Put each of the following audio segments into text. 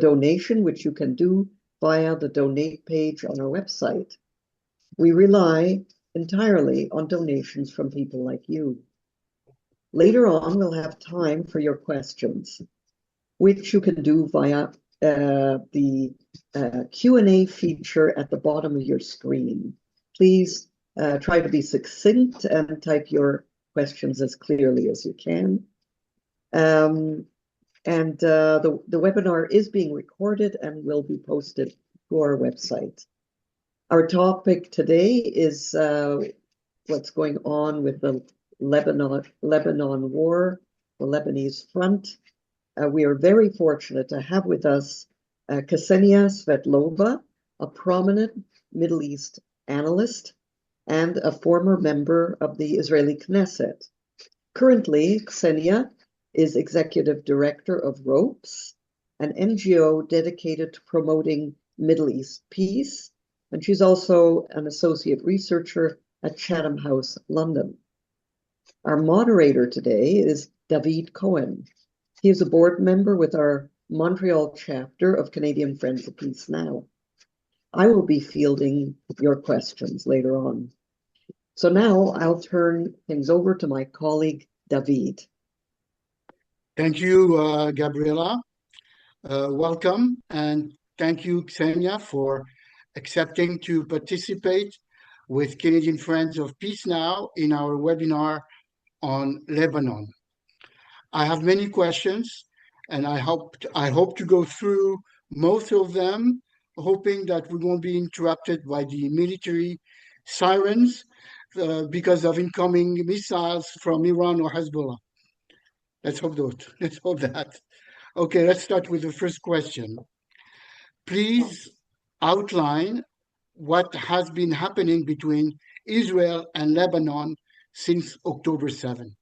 donation, which you can do via the donate page on our website. We rely entirely on donations from people like you. Later on, we'll have time for your questions, which you can do via the Q&A feature at the bottom of your screen. Please try to be succinct and type your questions as clearly as you can. The webinar is being recorded and will be posted to our website. Our topic today is what's going on with the Lebanon war, the Lebanese front. We are very fortunate to have with us Ksenia Svetlova, a prominent Middle East analyst and a former member of the Israeli Knesset. Currently, Ksenia is executive director of ROPES, an NGO dedicated to promoting Middle East peace, and she's also an associate researcher at Chatham House, London. Our moderator today is David Cohen. He is a board member with our Montreal chapter of Canadian Friends of Peace Now. I will be fielding your questions later on. So now I'll turn things over to my colleague, David. Thank you, Gabriela. Welcome, and thank you, Ksenia, for accepting to participate with Canadian Friends of Peace Now in our webinar on Lebanon. I have many questions, and I hope to go through most of them, hoping that we won't be interrupted by the military sirens because of incoming missiles from Iran or Hezbollah. Let's hope that. Okay, let's start with the first question. Please outline what has been happening between Israel and Lebanon since October 7.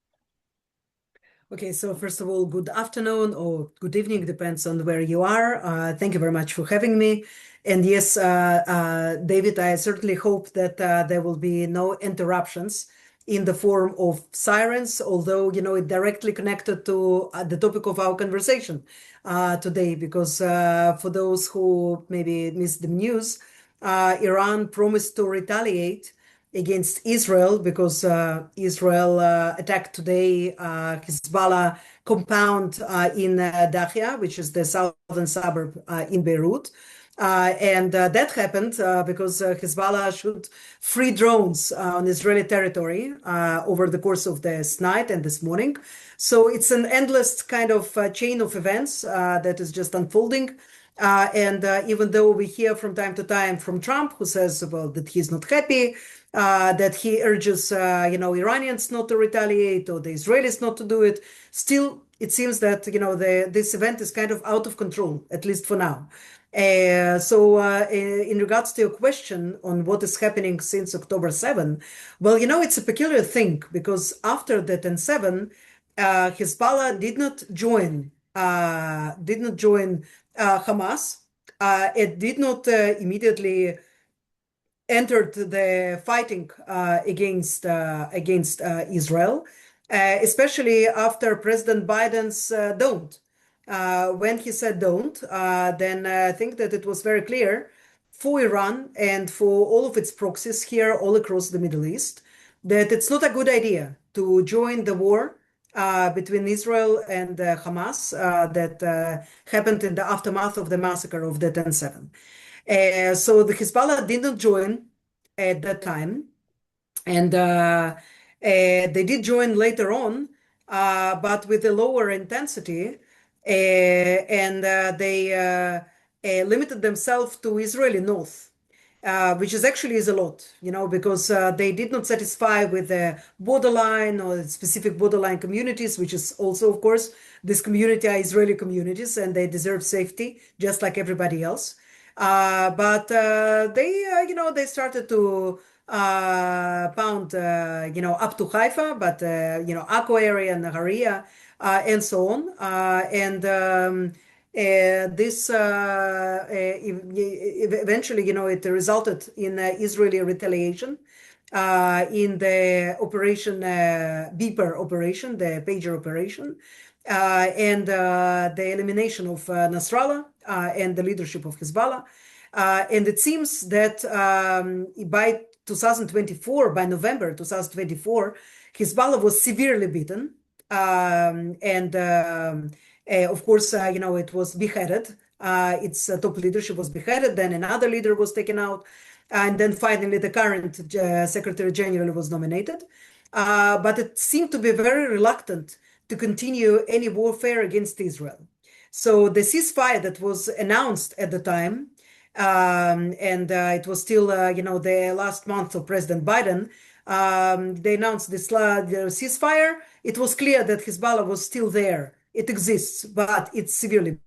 Okay, so first of all, good afternoon or good evening, depends on where you are. Thank you very much for having me. And yes, David, I certainly hope that there will be no interruptions in the form of sirens, although, it directly connected to the topic of our conversation today, because for those who maybe missed the news, Iran promised to retaliate against Israel because Israel attacked today Hezbollah compound in Dahia, which is the southern suburb in Beirut. And that happened because Hezbollah shot 3 drones on Israeli territory over the course of this night and this morning. So it's an endless kind of chain of events that is just unfolding. And even though we hear from time to time from Trump, who says, well, that he's not happy, that he urges, Iranians not to retaliate or the Israelis not to do it, still, it seems that, this event is kind of out of control, at least for now. So in regards to your question on what is happening since October 7, well, it's a peculiar thing because after the 10/7, Hezbollah did not join Hamas. It did not immediately entered the fighting against Israel, especially after President Biden's don't. When he said don't, then I think that it was very clear for Iran and for all of its proxies here all across the Middle East that it's not a good idea to join the war between Israel and Hamas that happened in the aftermath of the massacre of the 10/7. So the Hezbollah did not join at that time, and they did join later on, but with a lower intensity, and they limited themselves to Israeli north. Which is a lot, because they did not satisfy with the borderline or specific borderline communities, which is also, of course, this community are Israeli communities and they deserve safety just like everybody else. But they started to pound, up to Haifa, but, Akko area and Nahariya and so on. This eventually, it resulted in Israeli retaliation in the operation, Beeper operation, the pager operation, and the elimination of Nasrallah and the leadership of Hezbollah. And it seems that by 2024, by November 2024, Hezbollah was severely beaten. Of course, it was beheaded. Its top leadership was beheaded. Then another leader was taken out. And then finally, the current Secretary General was nominated. But it seemed to be very reluctant to continue any warfare against Israel. So the ceasefire that was announced at the time, it was still, the last month of President Biden, they announced this the ceasefire. It was clear that Hezbollah was still there. It exists, but it's severely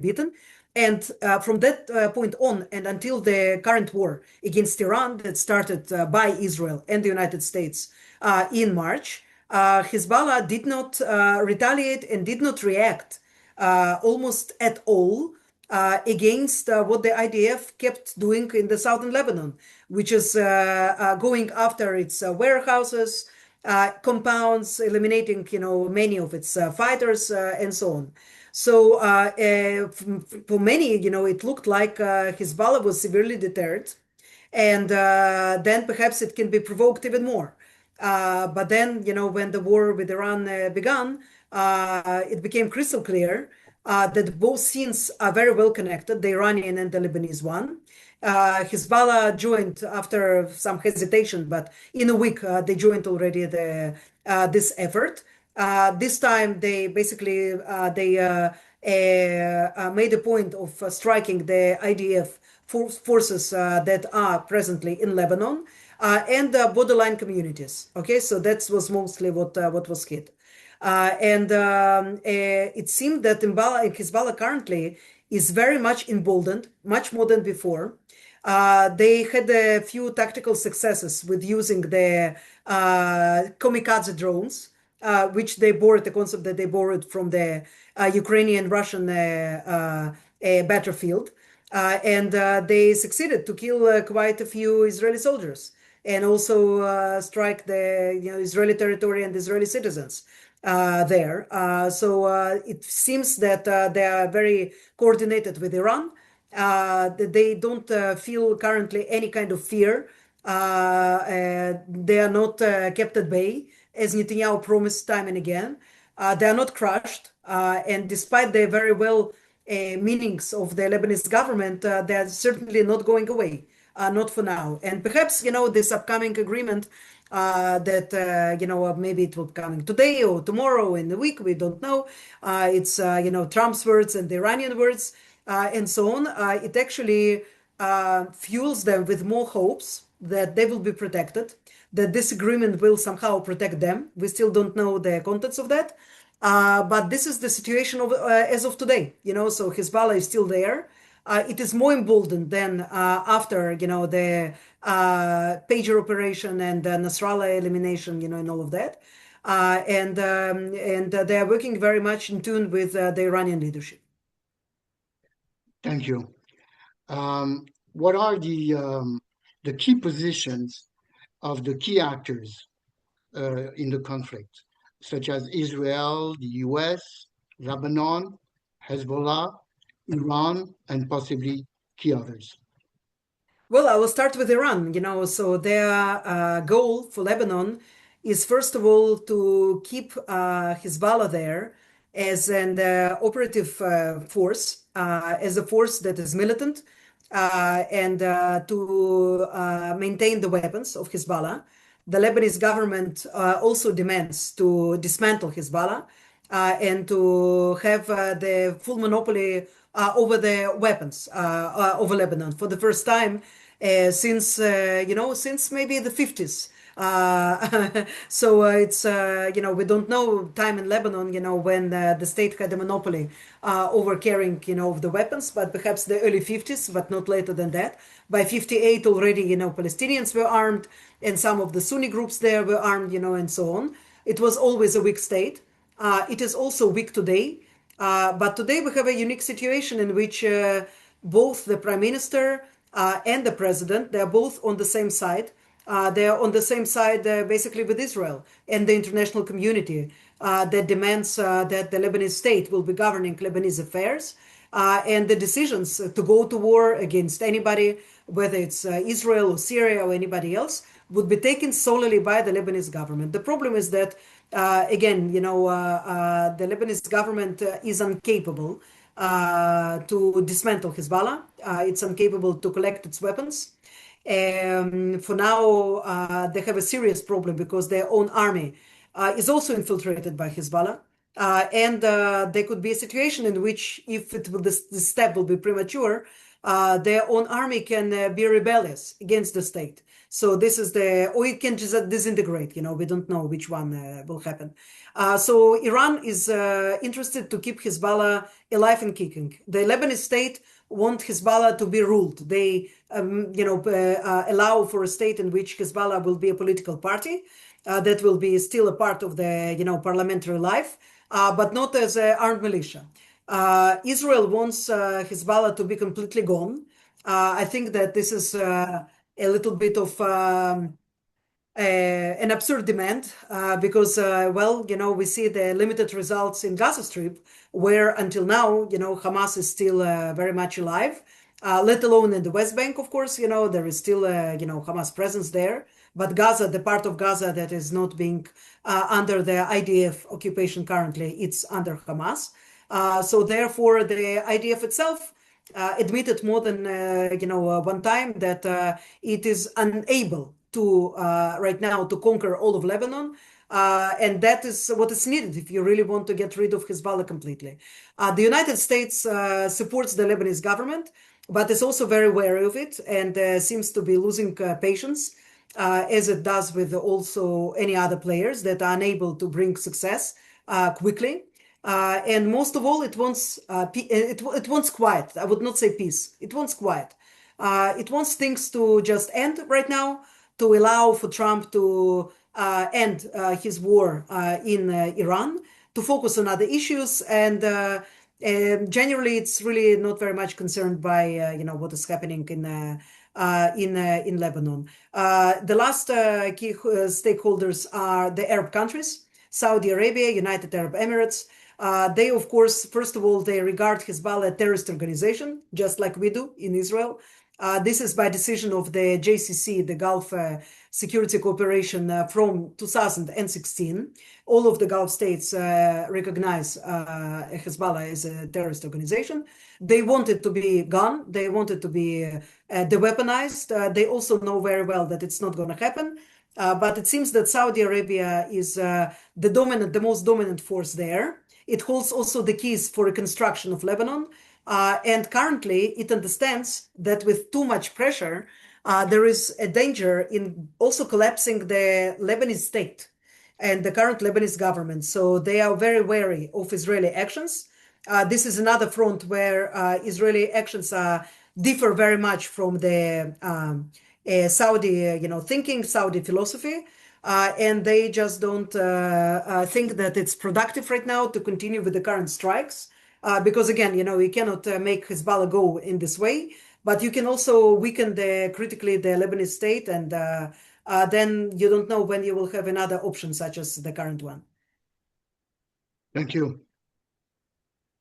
beaten. And from that point on, and until the current war against Iran that started by Israel and the United States in March, Hezbollah did not retaliate and did not react almost at all against what the IDF kept doing in the southern Lebanon, which is going after its warehouses, compounds, eliminating, many of its fighters, and so on. So for many, it looked like Hezbollah was severely deterred, and then perhaps it can be provoked even more. But then, when the war with Iran began, it became crystal clear that both scenes are very well connected, the Iranian and the Lebanese one. Hezbollah joined after some hesitation, but in a week they joined already this effort. This time they basically made a point of striking the IDF forces that are presently in Lebanon and borderline communities. Okay, so that was mostly what was hit. It seemed that Hezbollah currently is very much emboldened, much more than before. They had a few tactical successes with using the kamikaze drones, which they borrowed, the concept that they borrowed from the Ukrainian-Russian battlefield. They succeeded to kill quite a few Israeli soldiers and also strike the Israeli territory and Israeli citizens there. So it seems that they are very coordinated with Iran. They don't feel currently any kind of fear. They are not kept at bay, as Netanyahu promised time and again. They are not crushed. And despite the very well meanings of the Lebanese government, they are certainly not going away, not for now. And perhaps, this upcoming agreement that, maybe it will be coming today or tomorrow in the week, we don't know. It's, Trump's words and the Iranian words and so on. It actually fuels them with more hopes that they will be protected, that this agreement will somehow protect them. We still don't know the contents of that. But this is the situation as of today, so Hezbollah is still there. It is more emboldened than after, the pager operation and Nasrallah elimination, and all of that. And they are working very much in tune with the Iranian leadership. Thank you. What are the key positions of the key actors in the conflict, such as Israel, the US, Lebanon, Hezbollah, Iran, and possibly key others? Well, I will start with Iran. So their goal for Lebanon is, first of all, to keep Hezbollah there as an operative force, as a force that is militant, and to maintain the weapons of Hezbollah. The Lebanese government also demands to dismantle Hezbollah and to have the full monopoly over the weapons over Lebanon for the first time since maybe the 50s. So it's, we don't know time in Lebanon, when the state had a monopoly over carrying, of the weapons, but perhaps the early 50s, but not later than that. By 58 already, Palestinians were armed and some of the Sunni groups there were armed, and so on. It was always a weak state. It is also weak today. But today we have a unique situation in which both the prime minister and the president, they're both on the same side. They are on the same side basically with Israel and the international community that demands that the Lebanese state will be governing Lebanese affairs and the decisions to go to war against anybody, whether it's Israel or Syria or anybody else, would be taken solely by the Lebanese government. The problem is that, again, the Lebanese government is incapable to dismantle Hezbollah. It's incapable to collect its weapons. For now, they have a serious problem because their own army is also infiltrated by Hezbollah. And there could be a situation in which, if this step will be premature, their own army can be rebellious against the state. So this is or it can just disintegrate. We don't know which one will happen. So Iran is interested to keep Hezbollah alive and kicking. The Lebanese state want Hezbollah to be ruled. They, allow for a state in which Hezbollah will be a political party that will be still a part of the, parliamentary life, but not as an armed militia. Israel wants Hezbollah to be completely gone. I think that this is a little bit of an absurd demand because, we see the limited results in Gaza Strip, where until now, Hamas is still very much alive, let alone in the West Bank, of course, there is still, Hamas presence there. But Gaza, the part of Gaza that is not being under the IDF occupation currently, it's under Hamas. So therefore, the IDF itself admitted more than one time that it is unable to right now to conquer all of Lebanon, and that is what is needed if you really want to get rid of Hezbollah completely. The United States supports the Lebanese government, but is also very wary of it and seems to be losing patience, as it does with also any other players that are unable to bring success quickly. And most of all, it wants quiet. I would not say peace. It wants quiet. It wants things to just end right now, to allow for Trump to end his war in Iran, to focus on other issues, and generally, it's really not very much concerned by what is happening in Lebanon. The last key stakeholders are the Arab countries, Saudi Arabia, United Arab Emirates. They, of course, first of all, they regard Hezbollah a terrorist organization, just like we do in Israel. This is by decision of the JCC, the Gulf Security Cooperation, from 2016. All of the Gulf states recognize Hezbollah as a terrorist organization. They want it to be gone. They want it to be de-weaponized. They also know very well that it's not going to happen. But it seems that Saudi Arabia is the most dominant force there. It holds also the keys for reconstruction of Lebanon. And currently, it understands that with too much pressure, there is a danger in also collapsing the Lebanese state and the current Lebanese government. So they are very wary of Israeli actions. This is another front where Israeli actions differ very much from the Saudi, thinking, Saudi philosophy. And they just don't think that it's productive right now to continue with the current strikes. Because again, you cannot make Hezbollah go in this way, but you can also weaken critically the Lebanese state, and then you don't know when you will have another option such as the current one. Thank you.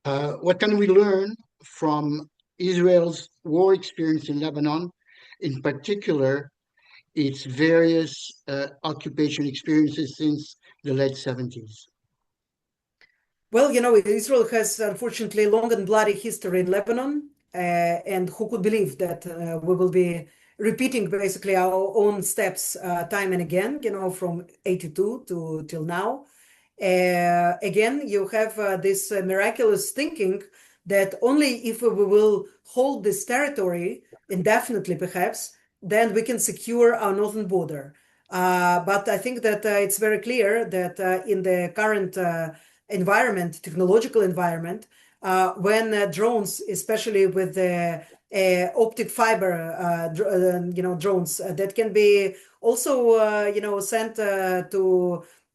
What can we learn from Israel's war experience in Lebanon, in particular, its various occupation experiences since the late 70s? Well, Israel has unfortunately long and bloody history in Lebanon, and who could believe that we will be repeating basically our own steps time and again, from 82 till now. Again, you have this miraculous thinking that only if we will hold this territory indefinitely, perhaps, then we can secure our northern border. But I think that it's very clear that in the current environment, technological environment, when drones, especially with the optic fiber, drones that can be also, sent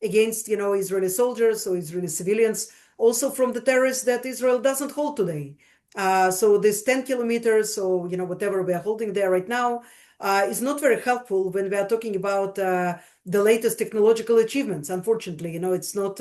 against, Israeli soldiers or Israeli civilians, also from the terrorists that Israel doesn't hold today. So this 10 kilometers or, whatever we are holding there right now is not very helpful when we are talking about the latest technological achievements. Unfortunately, it's not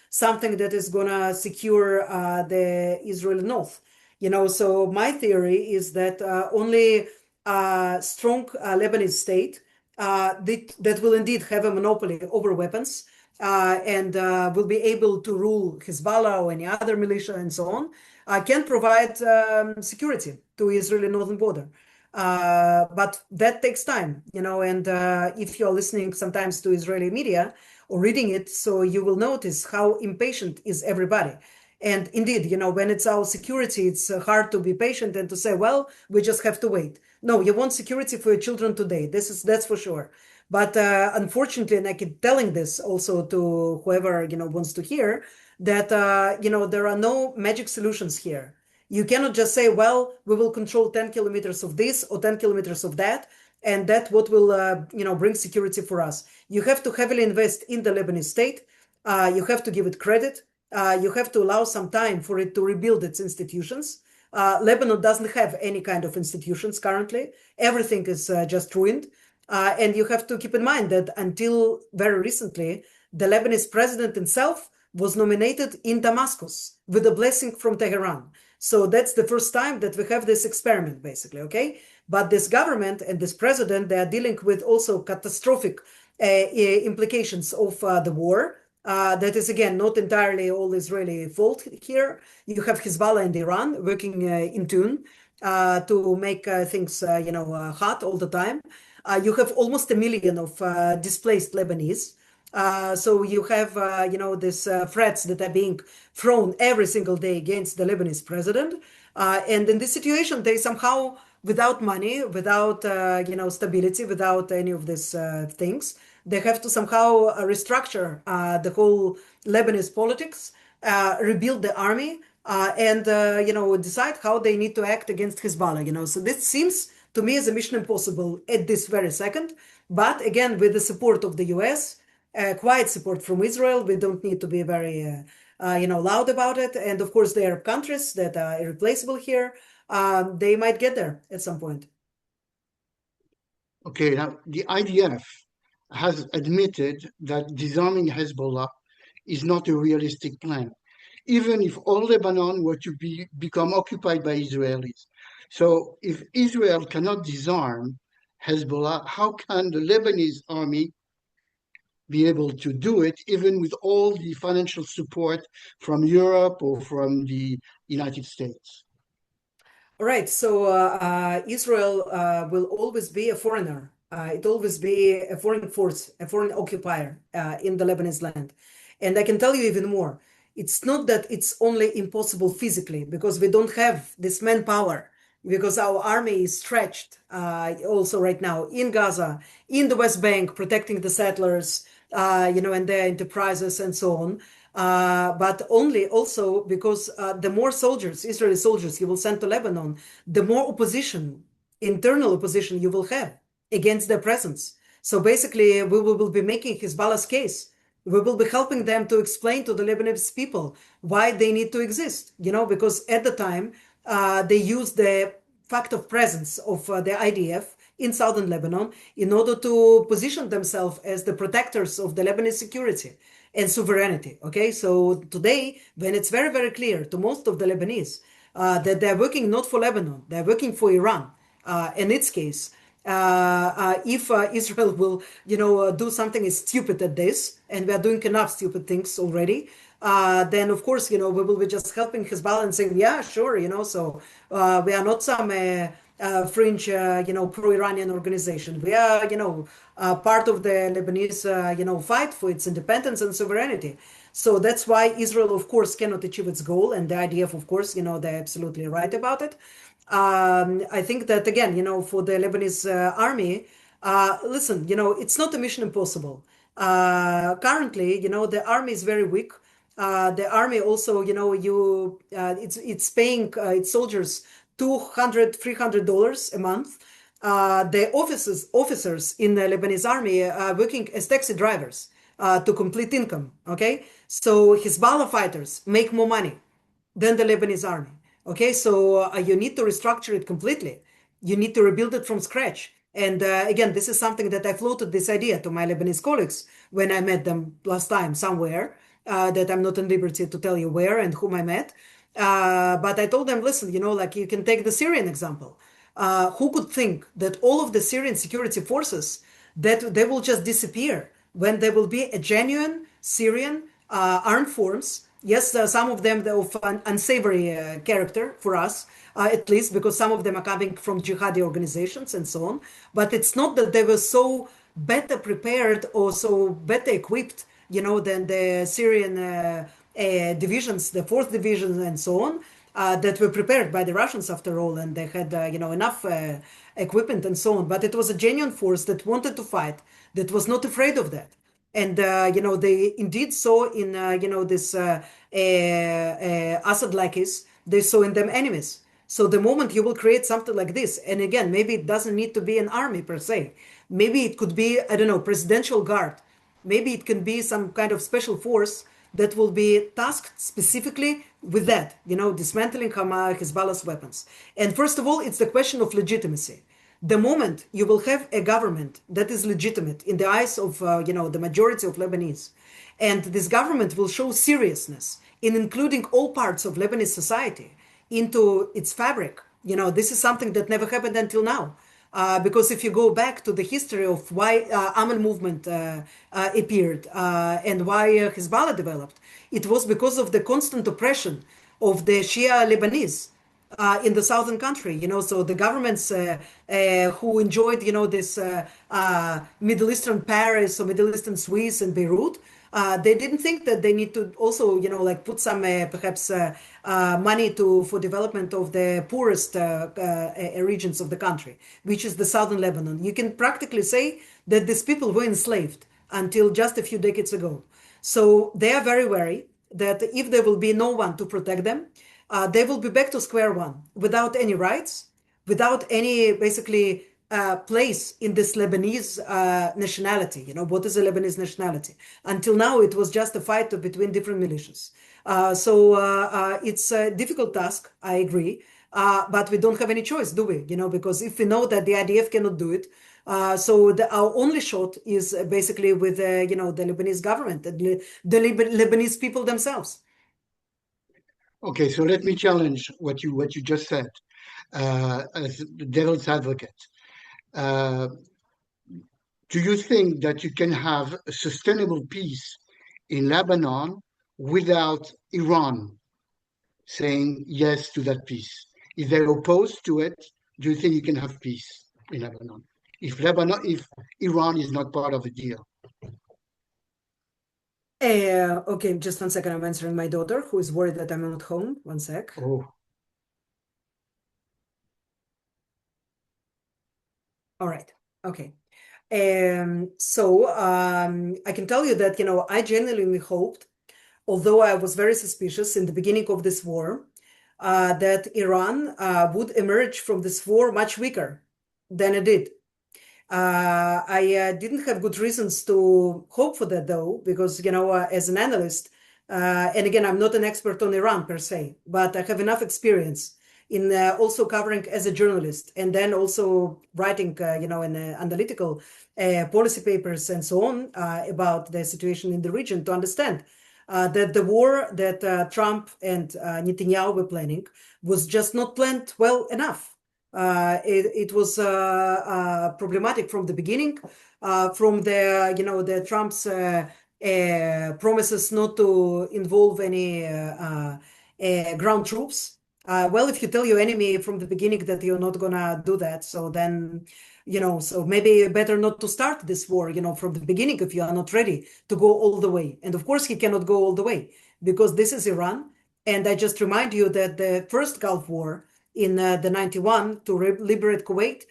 something that is going to secure the Israeli north. So my theory is that only a strong Lebanese state that will indeed have a monopoly over weapons and will be able to rule Hezbollah or any other militia and so on, can provide security to Israeli northern border. But that takes time, and if you're listening sometimes to Israeli media or reading it, so you will notice how impatient is everybody. And indeed, when it's our security, it's hard to be patient and to say, well, we just have to wait. No, you want security for your children today. That's for sure. But unfortunately, and I keep telling this also to whoever, wants to hear, that, there are no magic solutions here. You cannot just say, well, we will control 10 kilometers of this or 10 kilometers of that, and that what will, bring security for us. You have to heavily invest in the Lebanese state. You have to give it credit. You have to allow some time for it to rebuild its institutions. Lebanon doesn't have any kind of institutions currently. Everything is just ruined. And you have to keep in mind that until very recently, the Lebanese president himself was nominated in Damascus with a blessing from Tehran. So that's the first time that we have this experiment, basically, okay? But this government and this president, they are dealing with also catastrophic implications of the war. That is, again, not entirely all Israeli fault here. You have Hezbollah and Iran working in tune to make things, hot all the time. You have almost 1 million of displaced Lebanese. So you have, these threats that are being thrown every single day against the Lebanese president. And in this situation, they somehow, without money, without, stability, without any of these things, they have to somehow restructure the whole Lebanese politics, rebuild the army, and, decide how they need to act against Hezbollah, So this seems to me as a mission impossible at this very second. But again, with the support of the US, quiet support from Israel, we don't need to be very, loud about it. And of course, the Arab countries that are irreplaceable here, they might get there at some point. Okay, now the IDF has admitted that disarming Hezbollah is not a realistic plan, even if all Lebanon were to become occupied by Israelis. So if Israel cannot disarm Hezbollah, how can the Lebanese army be able to do it, even with all the financial support from Europe or from the United States? All right. So Israel will always be a foreigner. It always be a foreign force, a foreign occupier in the Lebanese land. And I can tell you even more. It's not that it's only impossible physically because we don't have this manpower, because our army is stretched also right now in Gaza, in the West Bank, protecting the settlers, and their enterprises and so on. But only also because the more soldiers, Israeli soldiers, you will send to Lebanon, the more opposition, internal opposition you will have against their presence. So basically, we will be making Hezbollah's case. We will be helping them to explain to the Lebanese people why they need to exist, because at the time, they used the fact of presence of the IDF in southern Lebanon in order to position themselves as the protectors of the Lebanese security and sovereignty. Okay, so today, when it's very, very clear to most of the Lebanese that they're working not for Lebanon, they're working for Iran. In its case, if Israel will, do something stupid at this, and we are doing enough stupid things already, then of course, we will be just helping Hezbollah and saying, yeah, sure, so we are not some fringe, pro-Iranian organization. We are, part of the Lebanese, fight for its independence and sovereignty. So that's why Israel, of course, cannot achieve its goal. And the IDF, of course, they're absolutely right about it. I think that, again, for the Lebanese army, listen, it's not a mission impossible. Currently, the army is very weak. The army also, it's paying its soldiers $200-300 a month. The officers in the Lebanese army are working as taxi drivers to complete income. Okay, so Hezbollah fighters make more money than the Lebanese army. Okay, so you need to restructure it completely. You need to rebuild it from scratch. And again, this is something that I floated this idea to my Lebanese colleagues when I met them last time somewhere, that I'm not in liberty to tell you where and whom I met. But I told them, listen, like you can take the Syrian example. Who could think that all of the Syrian security forces that they will just disappear when there will be a genuine Syrian armed force? Yes, some of them of an unsavory character for us, at least because some of them are coming from jihadi organizations and so on. But it's not that they were so better prepared or so better equipped, than the Syrian divisions, the fourth division and so on, that were prepared by the Russians after all, and they had enough equipment and so on. But it was a genuine force that wanted to fight, that was not afraid of that. And they indeed saw in this Assad lackeys, they saw in them enemies. So the moment you will create something like this, and again, maybe it doesn't need to be an army per se. Maybe it could be, I don't know, presidential guard. Maybe it can be some kind of special force that will be tasked specifically with that, dismantling Hezbollah's weapons. And first of all, it's the question of legitimacy. The moment you will have a government that is legitimate in the eyes of, the majority of Lebanese, and this government will show seriousness in including all parts of Lebanese society into its fabric, this is something that never happened until now. Because if you go back to the history of why Amal movement appeared and why Hezbollah developed, it was because of the constant oppression of the Shia Lebanese in the southern country. So the governments who enjoyed, this Middle Eastern Paris or Middle Eastern Swiss and Beirut, they didn't think that they need to also, put some perhaps money for development of the poorest regions of the country, which is the southern Lebanon. You can practically say that these people were enslaved until just a few decades ago. So they are very wary that if there will be no one to protect them, they will be back to square one without any rights, without any basically place in this Lebanese nationality. What is a Lebanese nationality? Until now, it was just a fight between different militias. So it's a difficult task, I agree, but we don't have any choice, do we? Because if we know that the IDF cannot do it, so our only shot is basically with the Lebanese government, the Lebanese people themselves. Okay, so let me challenge what you just said as the devil's advocate. Do you think that you can have a sustainable peace in Lebanon without Iran saying yes to that peace? If they're opposed to it, do you think you can have peace in Lebanon? If Iran is not part of the deal? Okay, just 1 second. I'm answering my daughter, who is worried that I'm not home. 1 sec. Oh. All right. Okay. So I can tell you that, I genuinely hoped, although I was very suspicious in the beginning of this war, that Iran would emerge from this war much weaker than it did. I didn't have good reasons to hope for that, though, because, as an analyst, and again, I'm not an expert on Iran per se, but I have enough experience in also covering as a journalist and then also writing, in analytical policy papers and so on about the situation in the region to understand that the war that Trump and Netanyahu were planning was just not planned well enough. It was problematic from the beginning, from the Trump's promises not to involve any ground troops. Well, if you tell your enemy from the beginning that you're not gonna do that, so then, so maybe better not to start this war, from the beginning if you are not ready to go all the way. And of course, he cannot go all the way because this is Iran. And I just remind you that the first Gulf War in the 91 to liberate Kuwait,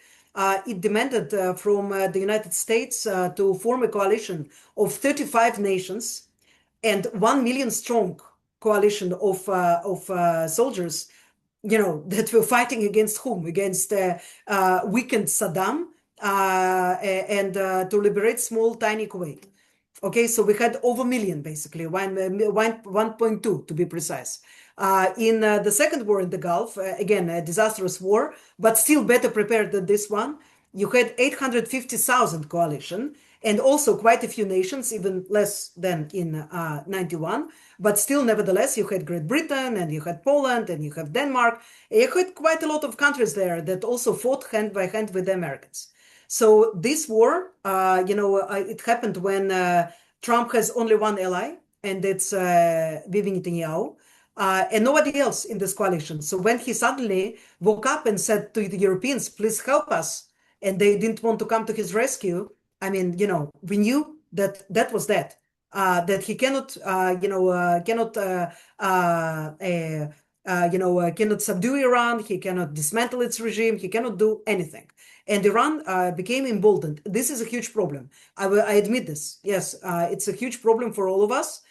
it demanded from the United States to form a coalition of 35 nations and 1 million strong coalition of soldiers, that were fighting against whom? Against weakened Saddam and to liberate small, tiny Kuwait. Okay, so we had over a million, basically, 1.2 to be precise. In the second war in the Gulf, again, a disastrous war, but still better prepared than this one, you had 850,000 coalition and also quite a few nations, even less than in 91. But still, nevertheless, you had Great Britain and you had Poland and you have Denmark. You had quite a lot of countries there that also fought hand by hand with the Americans. So this war, it happened when Trump has only one ally, and it's Bibi Netanyahu, and nobody else in this coalition. So when he suddenly woke up and said to the Europeans, please help us, and they didn't want to come to his rescue, I mean, we knew that that was that. That he cannot, cannot subdue Iran. He cannot dismantle its regime. He cannot do anything. And Iran became emboldened. This is a huge problem. I admit this. Yes, it's a huge problem for all of us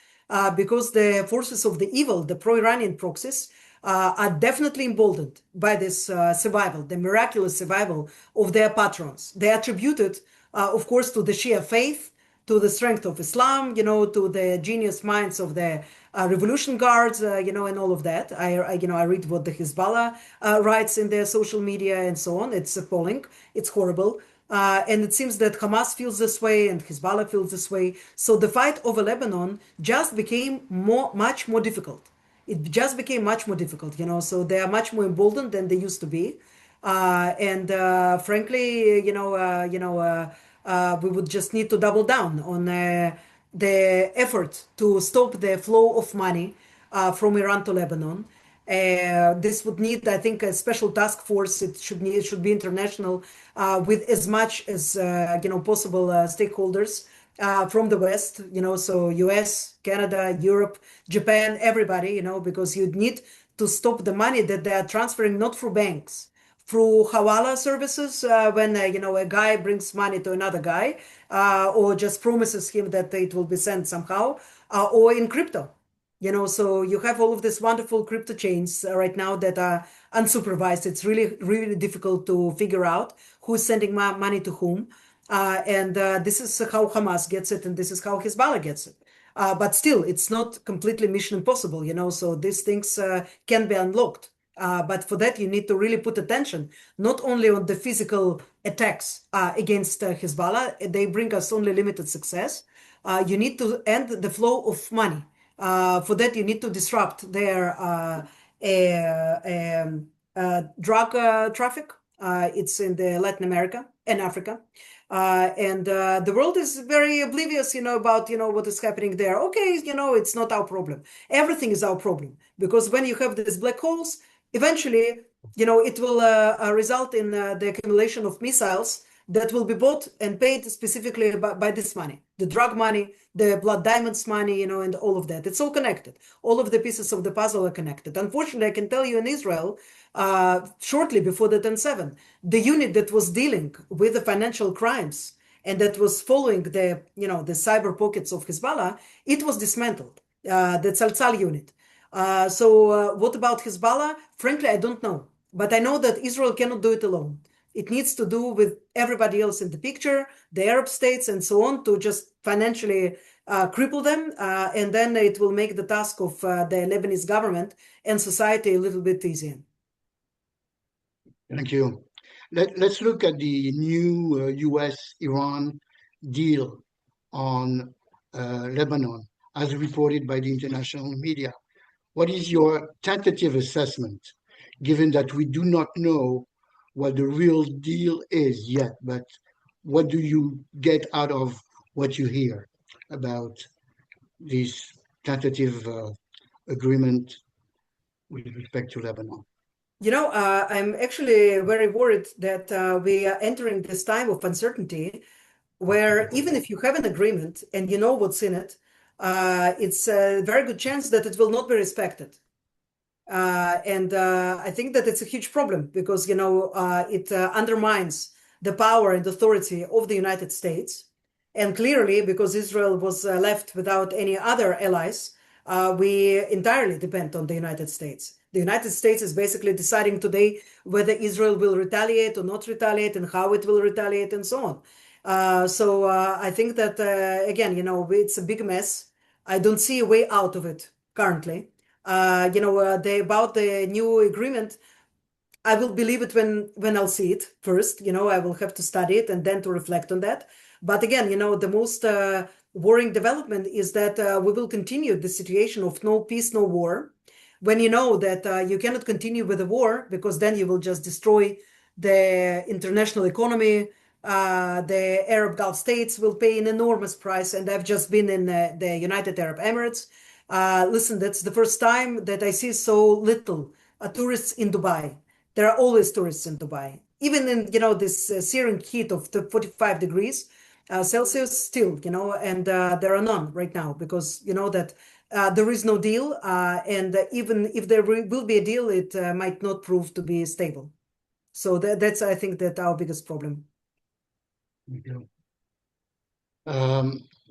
because the forces of the evil, the pro-Iranian proxies, are definitely emboldened by this survival, the miraculous survival of their patrons. They attributed, of course, to the Shia faith, to the strength of Islam, to the genius minds of the revolution guards, and all of that. I read what the Hezbollah writes in their social media and so on. It's appalling. It's horrible. And it seems that Hamas feels this way and Hezbollah feels this way. So the fight over Lebanon just became much more difficult. It just became much more difficult, so they are much more emboldened than they used to be. And frankly, we would just need to double down on the effort to stop the flow of money from Iran to Lebanon. This would need, I think, a special task force. It should be international with as much as possible stakeholders from the West. So U.S., Canada, Europe, Japan, everybody. Because you'd need to stop the money that they are transferring not through banks, through Hawala services, when a guy brings money to another guy, or just promises him that it will be sent somehow, or in crypto. So you have all of these wonderful crypto chains right now that are unsupervised. It's really, really difficult to figure out who's sending money to whom. And this is how Hamas gets it, and this is how Hezbollah gets it. But still, it's not completely mission impossible, so these things can be unlocked. But for that, you need to really put attention, not only on the physical attacks against Hezbollah. They bring us only limited success. You need to end the flow of money. For that, you need to disrupt their drug traffic. It's in the Latin America and Africa. And the world is very oblivious, about, what is happening there. Okay, it's not our problem. Everything is our problem. Because when you have these black holes, eventually, it will result in the accumulation of missiles that will be bought and paid specifically by this money, the drug money, the blood diamonds money, and all of that. It's all connected. All of the pieces of the puzzle are connected. Unfortunately, I can tell you in Israel, shortly before the 10/7, the unit that was dealing with the financial crimes and that was following the cyber pockets of Hezbollah, it was dismantled, the Tzaltzal unit. So what about Hezbollah? Frankly, I don't know. But I know that Israel cannot do it alone. It needs to do with everybody else in the picture, the Arab states and so on, to just financially cripple them. And then it will make the task of the Lebanese government and society a little bit easier. Thank you. Let's look at the new US-Iran deal on Lebanon, as reported by the international media. What is your tentative assessment, given that we do not know what the real deal is yet, but what do you get out of what you hear about this tentative agreement with respect to Lebanon? I'm actually very worried that we are entering this time of uncertainty where even if you have an agreement and you know what's in it, it's a very good chance that it will not be respected. And I think that it's a huge problem because, it undermines the power and authority of the United States. And clearly, because Israel was left without any other allies, we entirely depend on the United States. The United States is basically deciding today whether Israel will retaliate or not retaliate and how it will retaliate and so on. So I think that, again, it's a big mess. I don't see a way out of it currently. About the new agreement, I will believe it when I'll see it first. I will have to study it and then to reflect on that. But again, the most worrying development is that we will continue the situation of no peace, no war, when you know that you cannot continue with the war, because then you will just destroy the international economy. The Arab Gulf states will pay an enormous price, and I've just been in the United Arab Emirates. Listen, that's the first time that I see so little tourists in Dubai. There are always tourists in Dubai, even in this searing heat of the 45 degrees Celsius. Still, and there are none right now, because that there is no deal, and even if there will be a deal, it might not prove to be stable. So that's, I think, that our biggest problem.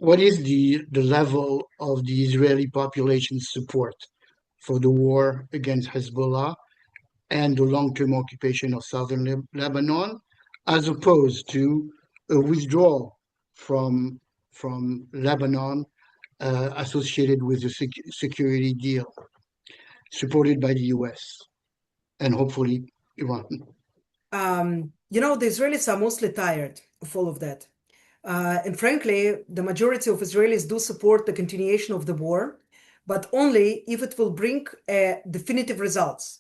What is the level of the Israeli population's support for the war against Hezbollah and the long-term occupation of southern Lebanon, as opposed to a withdrawal from Lebanon associated with the security deal supported by the US and hopefully Iran? The Israelis are mostly tired of all of that. And frankly, the majority of Israelis do support the continuation of the war, but only if it will bring definitive results.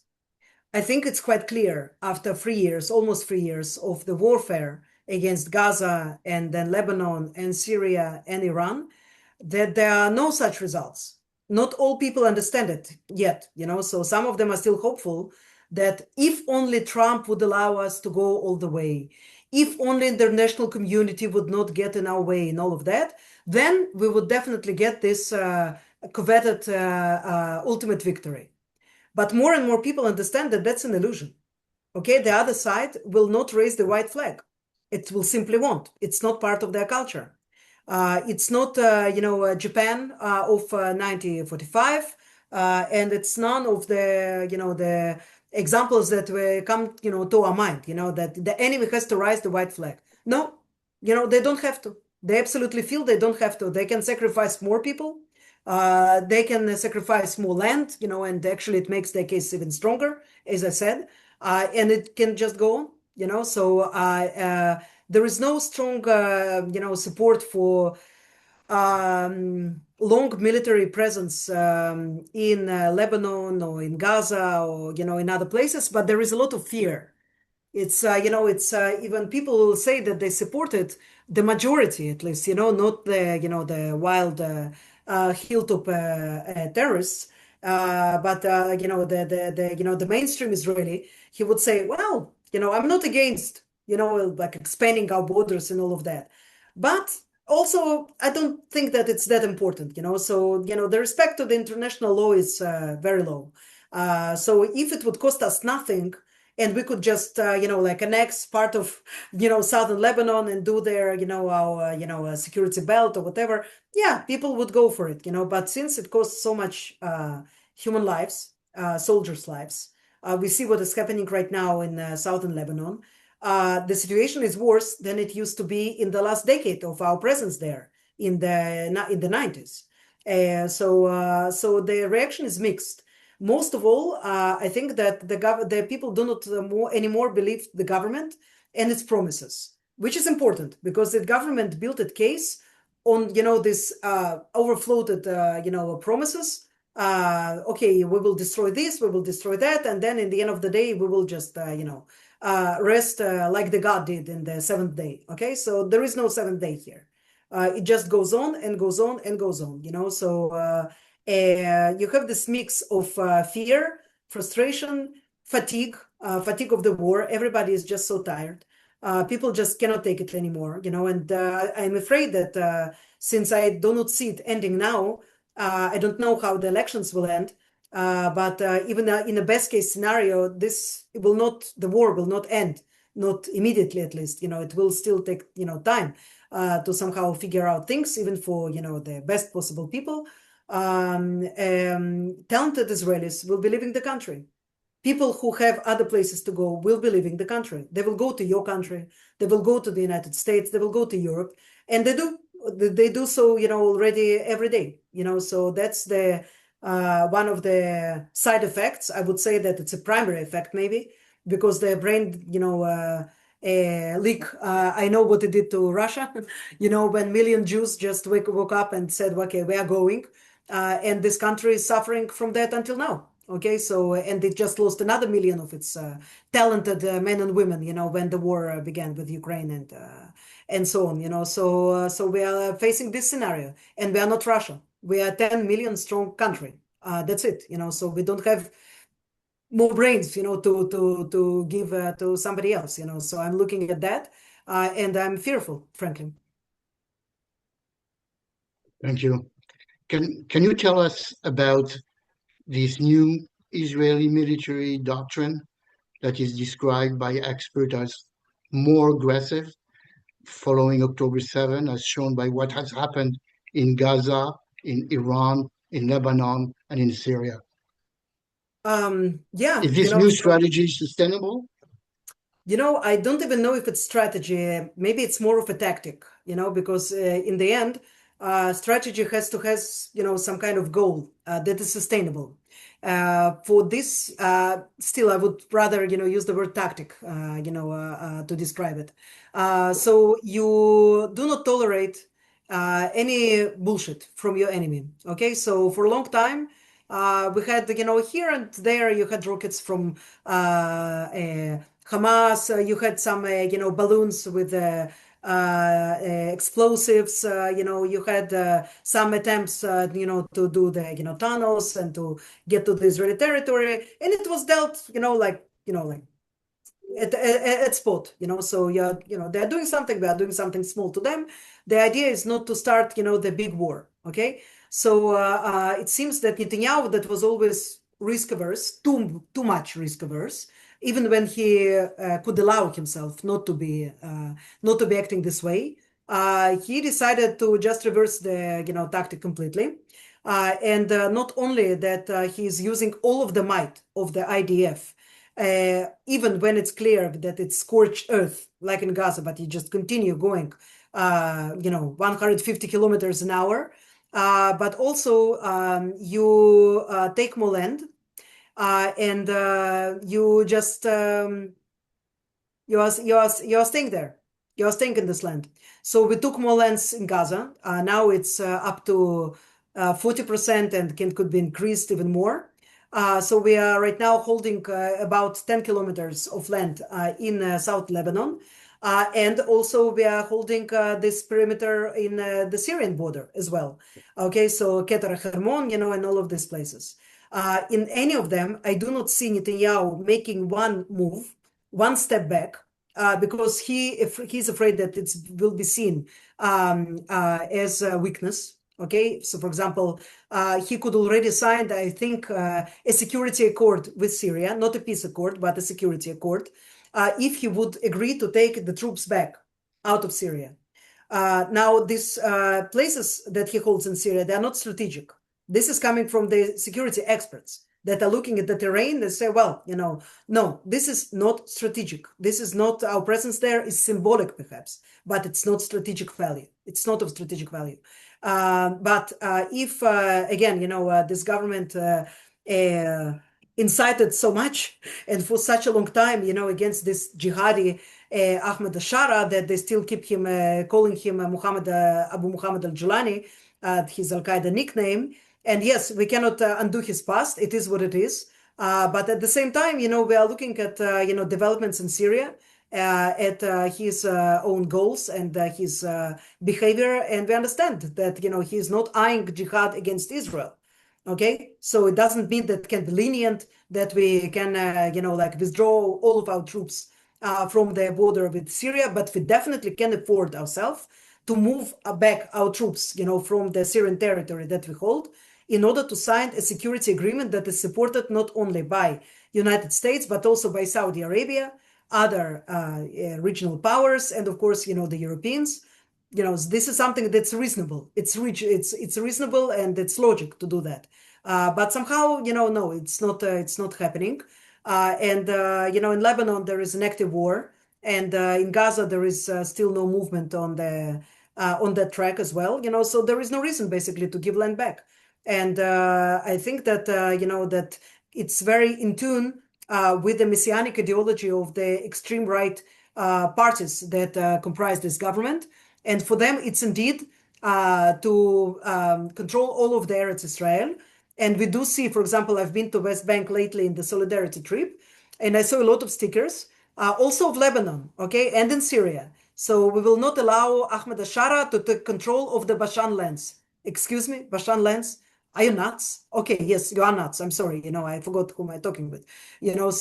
I think it's quite clear after 3 years, almost 3 years of the warfare against Gaza and then Lebanon and Syria and Iran, that there are no such results. Not all people understand it yet, so some of them are still hopeful that if only Trump would allow us to go all the way, if only the international community would not get in our way and all of that, then we would definitely get this coveted ultimate victory. But more and more people understand that that's an illusion. Okay, the other side will not raise the white flag. It will simply won't. It's not part of their culture. It's not, Japan of 1945, and it's none of the examples that come, to our mind. That the enemy has to raise the white flag. No, they don't have to. They absolutely feel they don't have to. They can sacrifice more people. They can sacrifice more land, and actually it makes their case even stronger, as I said, and it can just go on, so there is no strong, support for long military presence in Lebanon or in Gaza or, in other places, but there is a lot of fear. It's, even people will say that they supported the majority, at least, not the wild hilltop terrorists, but the mainstream Israeli, he would say, well, I'm not against, like expanding our borders and all of that, but also I don't think that it's that important, so the respect to the international law is very low. So if it would cost us nothing, and we could just, like annex part of, southern Lebanon and do their, our, security belt or whatever, yeah, people would go for it, But since it costs so much human lives, soldiers' lives, we see what is happening right now in southern Lebanon. The situation is worse than it used to be in the last decade of our presence there in the 90s. So the reaction is mixed. Most of all, I think that the people do not anymore believe the government and its promises, which is important because the government built its case on, this overfloated, promises. Okay, we will destroy this, we will destroy that, and then in the end of the day, we will just, rest like the God did in the seventh day. Okay, so there is no seventh day here. It just goes on and goes on and goes on. So. You have this mix of fear, frustration, fatigue of the war. Everybody is just so tired. People just cannot take it anymore, and I'm afraid that since I do not see it ending now, I don't know how the elections will end, but even in the best case scenario, the war will not end, not immediately at least, it will still take, time to somehow figure out things, even for, the best possible people. Talented Israelis will be leaving the country. People who have other places to go will be leaving the country. They will go to your country. They will go to the United States. They will go to Europe, and they do so, already every day. So that's the one of the side effects. I would say that it's a primary effect, maybe, because their brain, leak. I know what it did to Russia. When million Jews just woke up and said, okay, we are going. And this country is suffering from that until now. Okay, so, and it just lost another million of its talented men and women, when the war began with Ukraine and so on, so we are facing this scenario, and we are not Russia. We are a 10 million strong country. That's it, so we don't have more brains, to give to somebody else, so I'm looking at that, and I'm fearful, frankly. Thank you. Can you tell us about this new Israeli military doctrine that is described by experts as more aggressive following October 7, as shown by what has happened in Gaza, in Iran, in Lebanon, and in Syria? Yeah. Is this new strategy sustainable? I don't even know if it's strategy. Maybe it's more of a tactic, because in the end, strategy has to has some kind of goal that is sustainable. For this, still, I would rather use the word tactic, to describe it. So you do not tolerate any bullshit from your enemy. Okay, so for a long time, we had here and there you had rockets from Hamas. You had some balloons with explosives. You had some attempts to do the tunnels and to get to the Israeli territory, and it was dealt like at spot, so they're doing something, we are doing something small to them. The idea is not to start the big war. Okay, so it seems that Netanyahu, that was always risk averse, too much risk averse, even when he could allow himself not to be acting this way, he decided to just reverse the tactic completely. And not only that, he's using all of the might of the IDF, even when it's clear that it's scorched earth, like in Gaza, but you just continue going, 150 kilometers an hour. But also, you take more land, and you just you are staying there. You are staying in this land. So we took more lands in Gaza. Now it's up to 40% and could be increased even more. So we are right now holding about 10 kilometers of land in South Lebanon. And also we are holding this perimeter in the Syrian border as well. Okay, so Keter Hermon, and all of these places. In any of them, I do not see Netanyahu making one move, one step back, because he's afraid that it will be seen as a weakness. Okay, so for example, he could already sign, I think, a security accord with Syria, not a peace accord, but a security accord, if he would agree to take the troops back out of Syria. Now, these places that he holds in Syria, they are not strategic. This is coming from the security experts that are looking at the terrain. They say, well, no, this is not strategic. This is not, our presence there is symbolic perhaps, but it's not strategic value. It's not of strategic value. But if, again, this government incited so much and for such a long time, against this jihadi Ahmed Ashara, that they still keep him, calling him Muhammad Abu Muhammad al-Julani, his Al-Qaeda nickname. And yes, we cannot undo his past. It is what it is. But at the same time, we are looking at, developments in Syria, at his own goals and his behavior. And we understand that, he is not eyeing jihad against Israel. Okay, so it doesn't mean that can be lenient, that we can, withdraw all of our troops from the border with Syria, but we definitely can afford ourselves to move back our troops, from the Syrian territory that we hold, in order to sign a security agreement that is supported not only by United States, but also by Saudi Arabia, other regional powers, and of course, the Europeans. This is something that's reasonable. It's reasonable and it's logic to do that. But somehow, no, it's not happening. And in Lebanon there is an active war, and in Gaza there is still no movement on that track as well. So there is no reason basically to give land back. And I think that that it's very in tune with the messianic ideology of the extreme right parties that comprise this government. And for them, it's indeed to control all of the Eretz Israel. And we do see, for example, I've been to West Bank lately in the Solidarity trip, and I saw a lot of stickers, also of Lebanon, okay, and in Syria. So we will not allow Ahmed Ashara to take control of the Bashan lands. Excuse me, Bashan lands? Are you nuts? Okay, yes, you are nuts. I'm sorry, I forgot whom I'm talking with. Yes,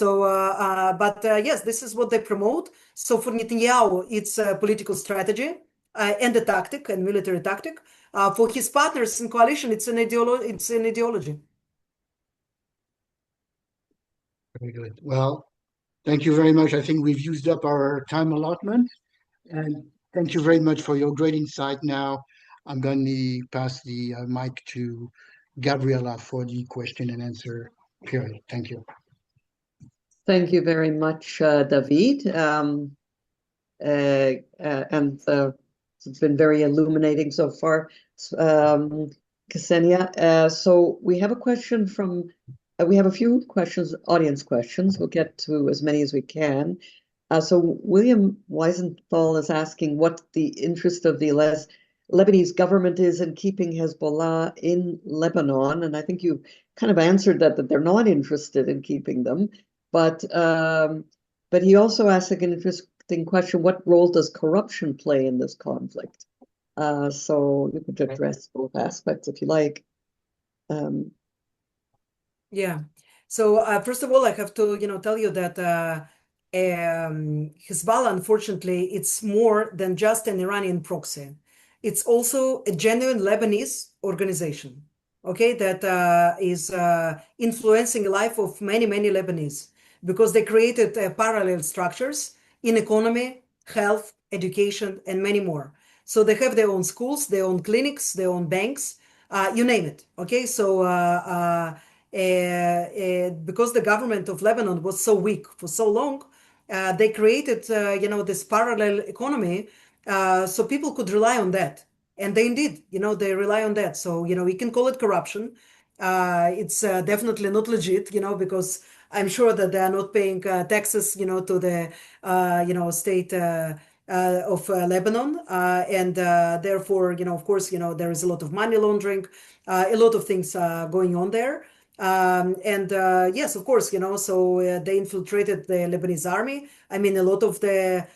this is what they promote. So for Netanyahu, it's a political strategy and a tactic and military tactic. For his partners in coalition, it's an ideology. Very good. Well, thank you very much. I think we've used up our time allotment. And thank you very much for your great insight. Now, I'm going to pass the mic to Gabriela for the question and answer period. Thank you. Thank you very much, David. It's been very illuminating so far, Ksenia. So we have a question from, we have a few questions, audience questions. We'll get to as many as we can. So William Weisenthal is asking what the interest of the Lebanese government is in keeping Hezbollah in Lebanon. And I think you kind of answered that they're not interested in keeping them. But he also asked an interesting question: what role does corruption play in this conflict? So you could address both aspects if you like. Yeah. So first of all, I have to tell you that Hezbollah, unfortunately, it's more than just an Iranian proxy. It's also a genuine Lebanese organization, okay, that is influencing the life of many, many Lebanese, because they created parallel structures in economy, health, education, and many more. So they have their own schools, their own clinics, their own banks, you name it, okay? So because the government of Lebanon was so weak for so long, they created, this parallel economy, so people could rely on that. And they indeed, they rely on that. So, we can call it corruption. It's definitely not legit, because I'm sure that they are not paying taxes, to the, state of Lebanon. And therefore, of course, there is a lot of money laundering, a lot of things going on there. Yes, of course, so they infiltrated the Lebanese army. I mean, a lot of the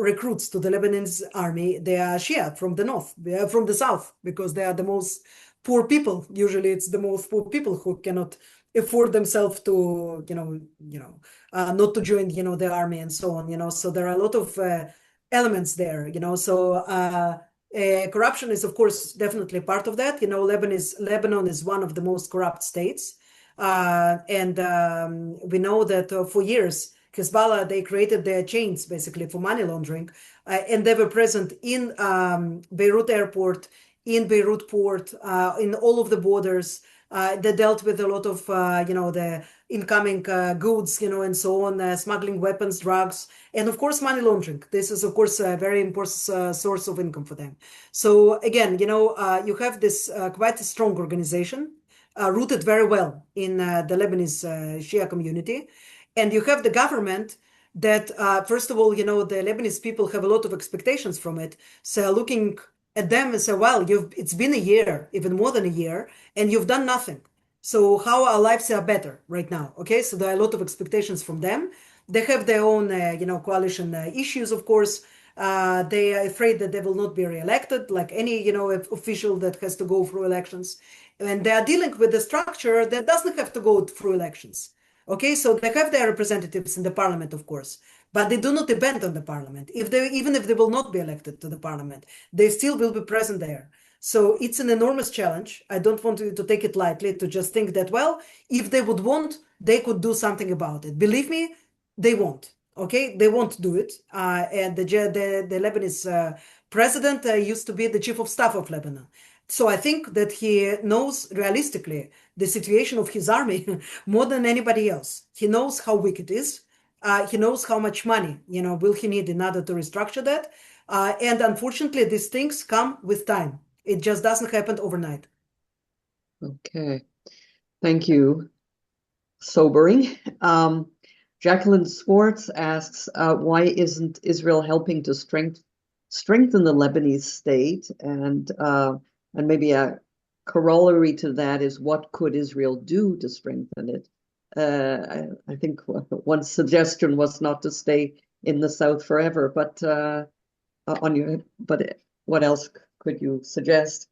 recruits to the Lebanese army, they are Shia from the north, from the south, because they are the most poor people. Usually it's the most poor people who cannot afford themselves to, not to join, the army and so on, so there are a lot of elements there, so corruption is, of course, definitely part of that. Lebanon is one of the most corrupt states. And we know that for years, Hezbollah, they created their chains basically for money laundering. And they were present in Beirut airport, in Beirut port, in all of the borders. They dealt with a lot of, the incoming goods, and so on, smuggling weapons, drugs, and of course, money laundering. This is, of course, a very important source of income for them. So again, you have this quite a strong organization, rooted very well in the Lebanese Shia community. And you have the government that, first of all, the Lebanese people have a lot of expectations from it. So looking at them and say, well, it's been a year, even more than a year, and you've done nothing. So how our lives are better right now? Okay, so there are a lot of expectations from them. They have their own, coalition issues, of course. They are afraid that they will not be reelected, like any, official that has to go through elections. And they are dealing with a structure that doesn't have to go through elections. Okay, so they have their representatives in the parliament, of course, but they do not depend on the parliament. Even if they will not be elected to the parliament, they still will be present there. So it's an enormous challenge. I don't want to take it lightly, to just think that, well, if they would want, they could do something about it. Believe me, they won't. Okay, they won't do it. And the Lebanese president used to be the chief of staff of Lebanon. So I think that he knows realistically the situation of his army more than anybody else. He knows how weak it is. He knows how much money, will he need in order to restructure that. And unfortunately, these things come with time. It just doesn't happen overnight. Okay, thank you. Sobering. Jacqueline Swartz asks, why isn't Israel helping to strengthen the Lebanese state? And maybe a corollary to that is, what could Israel do to strengthen it? I think one suggestion was not to stay in the south forever, but what else could you suggest?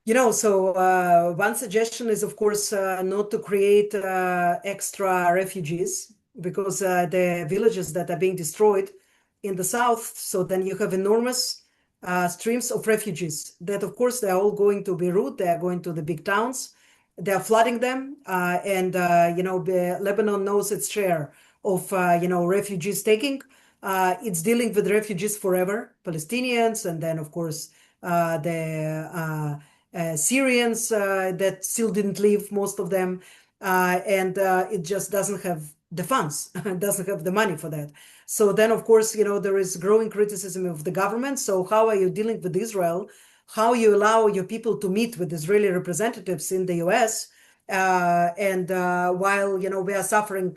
One suggestion is, of course, not to create extra refugees, because the villages that are being destroyed in the south, so then you have enormous streams of refugees that, of course, they're all going to Beirut, they are going to the big towns, they are flooding them, and Lebanon knows its share of refugees taking. It's dealing with refugees forever, Palestinians, and then, of course, the Syrians that still didn't leave, most of them, and it just doesn't have the funds, doesn't have the money for that. So then, of course, there is growing criticism of the government. So how are you dealing with Israel? How you allow your people to meet with Israeli representatives in the US, and while we are suffering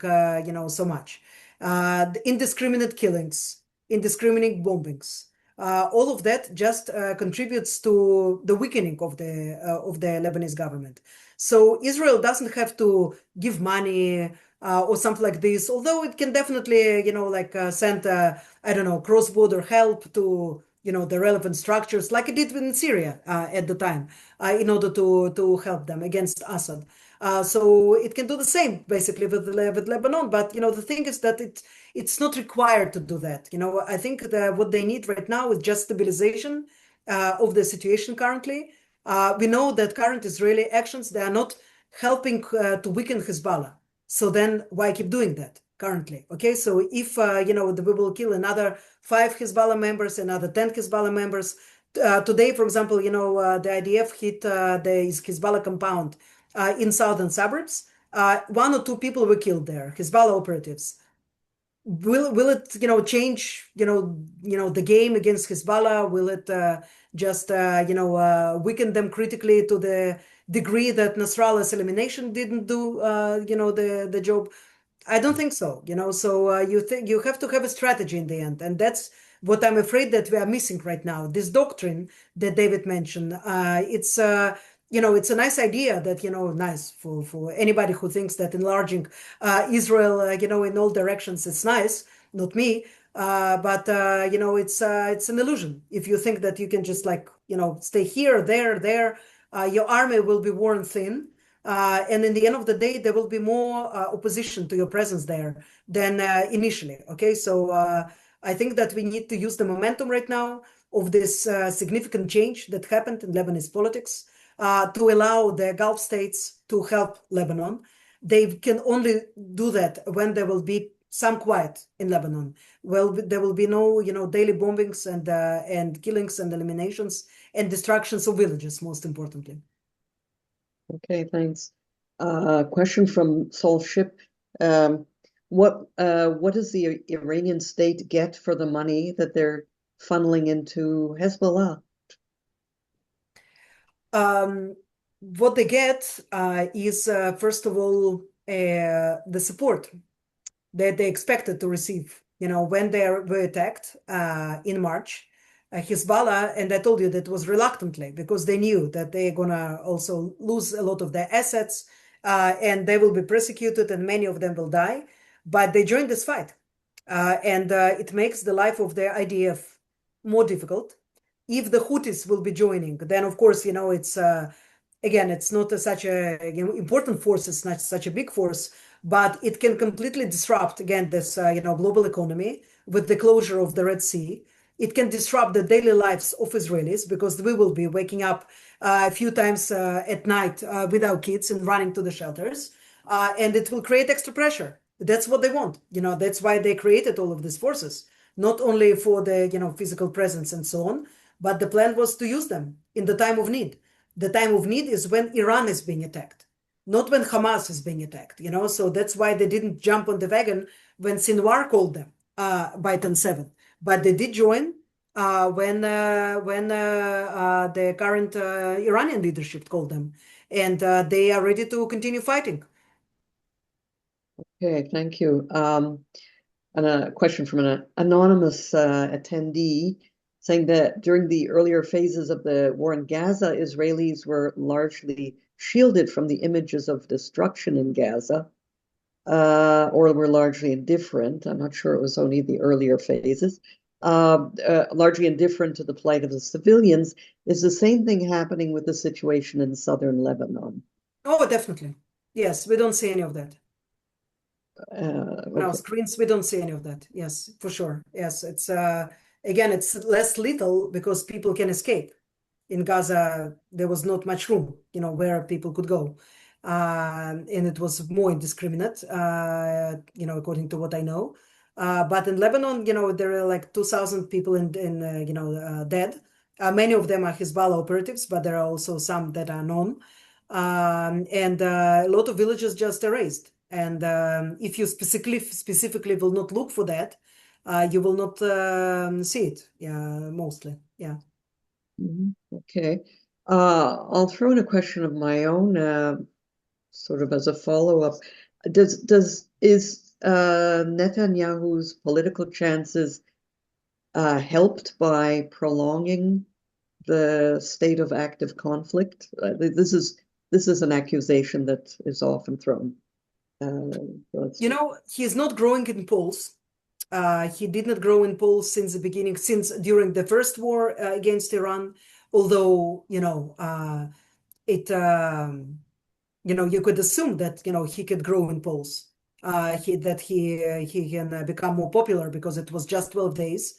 so much, the indiscriminate killings, indiscriminate bombings, all of that just contributes to the weakening of the Lebanese government. So Israel doesn't have to give money or something like this, although it can definitely, send, I don't know, cross-border help to, the relevant structures, like it did in Syria at the time, in order to help them against Assad. So it can do the same basically with Lebanon, but the thing is that it's not required to do that. I think that what they need right now is just stabilization of the situation currently. We know that current Israeli actions, they are not helping to weaken Hezbollah. So then why keep doing that currently? Okay, so if we will kill another 5 Hezbollah members, another 10 Hezbollah members. Today, for example, the IDF hit the Hezbollah compound in southern suburbs. 1 or 2 people were killed there, Hezbollah operatives. Will it change the game against Hezbollah? Will it just weaken them critically to the degree that Nasrallah's elimination didn't do the job? I don't think so. So you have to have a strategy in the end, and that's what I'm afraid that we are missing right now. This doctrine that David mentioned, it's it's a nice idea that, nice for anybody who thinks that enlarging Israel, in all directions, it's nice, not me. But it's an illusion. If you think that you can just stay here, there, your army will be worn thin. And in the end of the day, there will be more opposition to your presence there than initially. Okay, so I think that we need to use the momentum right now of this significant change that happened in Lebanese politics to allow the Gulf states to help Lebanon. They can only do that when there will be some quiet in Lebanon. Well, there will be no, daily bombings and killings and eliminations and destructions of villages, most importantly. Okay, thanks. Question from Sol Ship. What does the Iranian state get for the money that they're funneling into Hezbollah? What they get is, first of all, the support that they expected to receive. When they were attacked in March, Hezbollah, and I told you that was reluctantly, because they knew that they're gonna also lose a lot of their assets, and they will be persecuted, and many of them will die. But they joined this fight, and it makes the life of the IDF more difficult. If the Houthis will be joining, then of course, it's again, it's not such a important force, it's not such a big force, but it can completely disrupt, again, this global economy with the closure of the Red Sea. It can disrupt the daily lives of Israelis, because we will be waking up a few times at night with our kids and running to the shelters, and it will create extra pressure. That's what they want. That's why they created all of these forces, not only for the physical presence and so on, but the plan was to use them in the time of need. The time of need is when Iran is being attacked, not when Hamas is being attacked. So that's why they didn't jump on the wagon when Sinwar called them by 10/7. But they did join when the current Iranian leadership called them, and they are ready to continue fighting. Okay, thank you. And a question from an anonymous attendee saying that during the earlier phases of the war in Gaza, Israelis were largely shielded from the images of destruction in Gaza, or were largely indifferent. I'm not sure it was only the earlier phases. Largely indifferent to the plight of the civilians. Is the same thing happening with the situation in southern Lebanon? Oh, definitely. Yes, we don't see any of that. On our Okay. screens, we don't see any of that. Yes, for sure. Yes, it's again, it's less lethal because people can escape. In Gaza, there was not much room, where people could go. And it was more indiscriminate, according to what I know. But in Lebanon, there are like 2,000 people dead. Many of them are Hezbollah operatives, but there are also some that are known. And a lot of villages just erased. And if you specifically will not look for that, you will not see it. Yeah, mostly. Yeah. Okay. I'll throw in a question of my own, sort of as a follow-up. Is Netanyahu's political chances helped by prolonging the state of active conflict? This is an accusation that is often thrown. He's not growing in polls. He did not grow in polls since the beginning, since during the first war against Iran, although, you could assume that, he could grow in polls, that he can become more popular because it was just 12 days.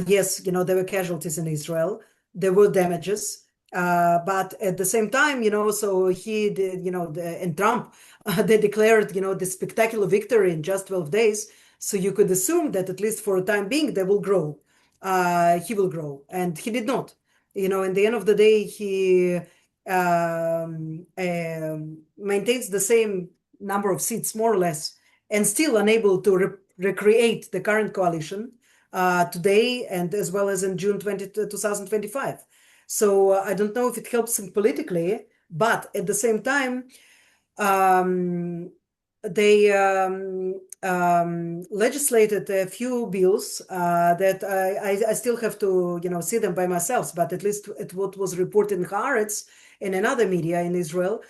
Yes, there were casualties in Israel. There were damages. But at the same time, so he did, and Trump, they declared, the spectacular victory in just 12 days. So you could assume that at least for a time being, they will grow. He will grow. And he did not. In the end of the day, he maintains the same number of seats, more or less, and still unable to recreate the current coalition today and as well as in June 2025. So I don't know if it helps him politically, but at the same time, they legislated a few bills that I still have to see them by myself, but at least what was reported in Haaretz and in other media in Israel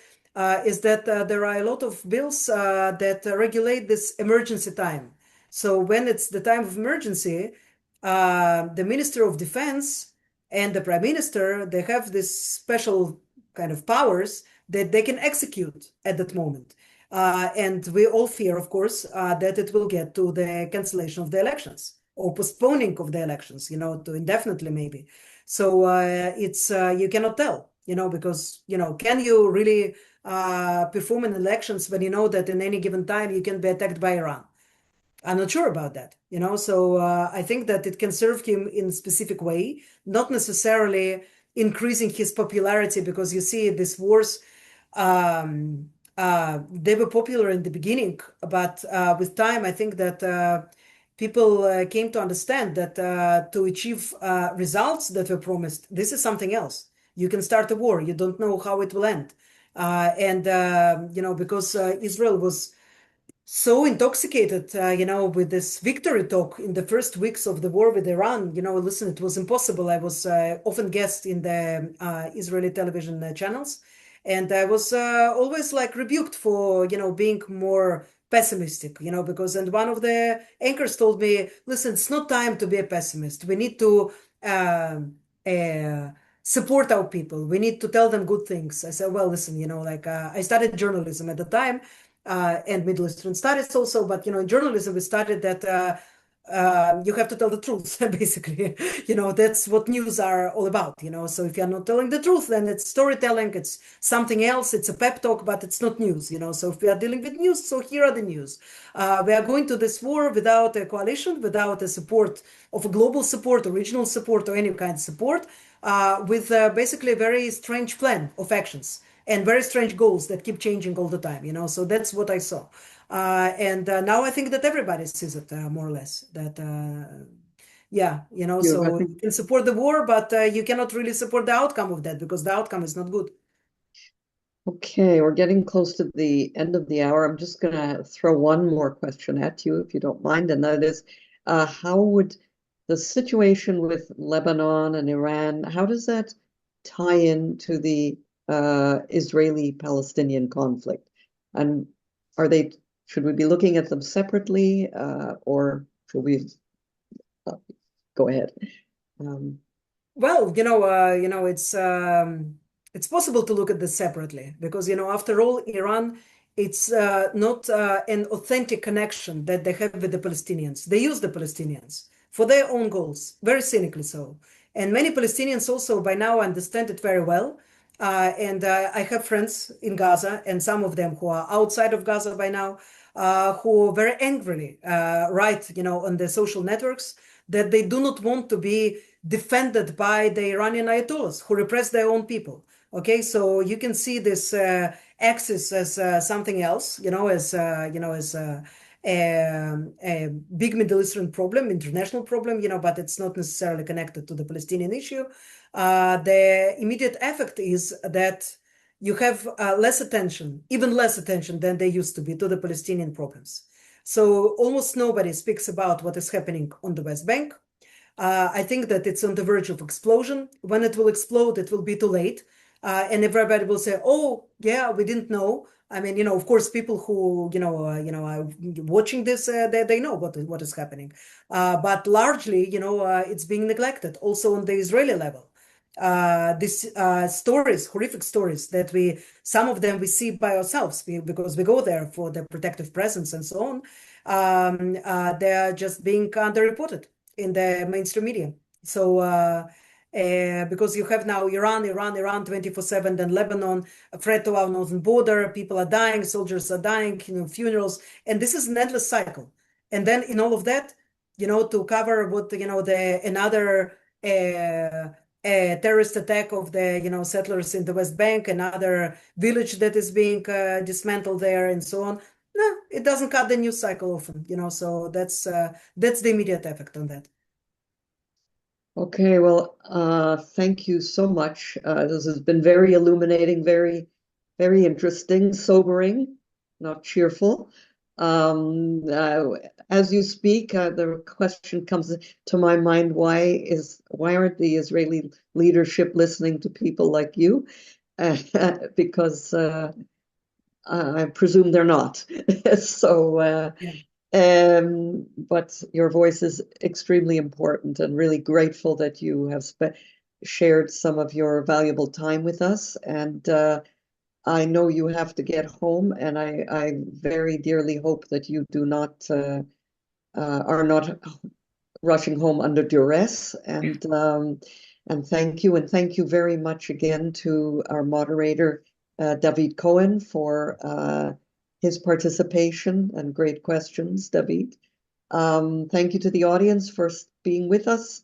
is that there are a lot of bills that regulate this emergency time. So when it's the time of emergency, the Minister of Defense and the Prime Minister, they have this special kind of powers that they can execute at that moment. And we all fear, of course, that it will get to the cancellation of the elections or postponing of the elections, to indefinitely maybe. So it's you cannot tell, because, can you really perform in elections when you know that in any given time you can be attacked by Iran? I'm not sure about that, so I think that it can serve him in a specific way, not necessarily increasing his popularity, because you see these wars, they were popular in the beginning, but with time, I think that people came to understand that to achieve results that were promised, this is something else. You can start a war, you don't know how it will end. Because Israel was so intoxicated, with this victory talk in the first weeks of the war with Iran, listen, it was impossible. I was often guest in the Israeli television channels, and I was always like rebuked for, being more pessimistic, because, and one of the anchors told me, listen, it's not time to be a pessimist. We need to support our people. We need to tell them good things. I said, well, listen, I studied journalism at the time, and Middle Eastern studies also. But, in journalism, we studied that you have to tell the truth, basically. That's what news are all about, So if you're not telling the truth, then it's storytelling, it's something else, it's a pep talk, but it's not news, So if we are dealing with news, so here are the news. We are going to this war without a coalition, without a support of a global support, or regional support, or any kind of support, with basically a very strange plan of actions and very strange goals that keep changing all the time, So that's what I saw. And now I think that everybody sees it more or less. That, so you can support the war, but you cannot really support the outcome of that, because the outcome is not good. Okay, we're getting close to the end of the hour. I'm just going to throw one more question at you, if you don't mind, and that is, how would the situation with Lebanon and Iran, how does that tie into the Israeli-Palestinian conflict? And should we be looking at them separately, or should we go ahead? Well, it's possible to look at this separately because, after all, Iran, it's not an authentic connection that they have with the Palestinians. They use the Palestinians for their own goals, very cynically so. And many Palestinians also by now understand it very well. And I have friends in Gaza, and some of them who are outside of Gaza by now, who very angrily write, on the social networks that they do not want to be defended by the Iranian ayatollahs who repress their own people. Okay, so you can see this axis as something else, as a big Middle Eastern problem, international problem, but it's not necessarily connected to the Palestinian issue. The immediate effect is that you have less attention, even less attention than they used to be to the Palestinian problems. So almost nobody speaks about what is happening on the West Bank. I think that it's on the verge of explosion. When it will explode, it will be too late. And everybody will say, oh, yeah, we didn't know. I mean, of course, people who, are watching this, they know what is happening. But largely, it's being neglected also on the Israeli level. These stories, horrific stories that some of them we see by ourselves because we go there for the protective presence and so on. They're just being underreported in the mainstream media. So because you have now Iran 24/7, then Lebanon, a threat to our northern border, people are dying, soldiers are dying, funerals, and this is an endless cycle. And then in all of that, to cover what another a terrorist attack of the settlers in the West Bank, another village that is being dismantled there, and so on. No, it doesn't cut the news cycle often, so that's the immediate effect on that. Okay, well, thank you so much. This has been very illuminating, very, very interesting, sobering, not cheerful. As you speak, the question comes to my mind, why aren't the Israeli leadership listening to people like you? Because I presume they're not. So, but your voice is extremely important, and really grateful that you have shared some of your valuable time with us. And I know you have to get home, and I very dearly hope that you are not rushing home under duress. And thank you, and thank you very much again to our moderator, David Cohen, for his participation and great questions, David. Thank you to the audience for being with us.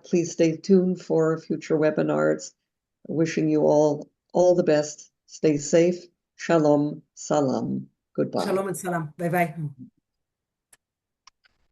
Please stay tuned for future webinars. Wishing you all the best. Stay safe. Shalom, salam. Goodbye. Shalom and salam. Bye bye.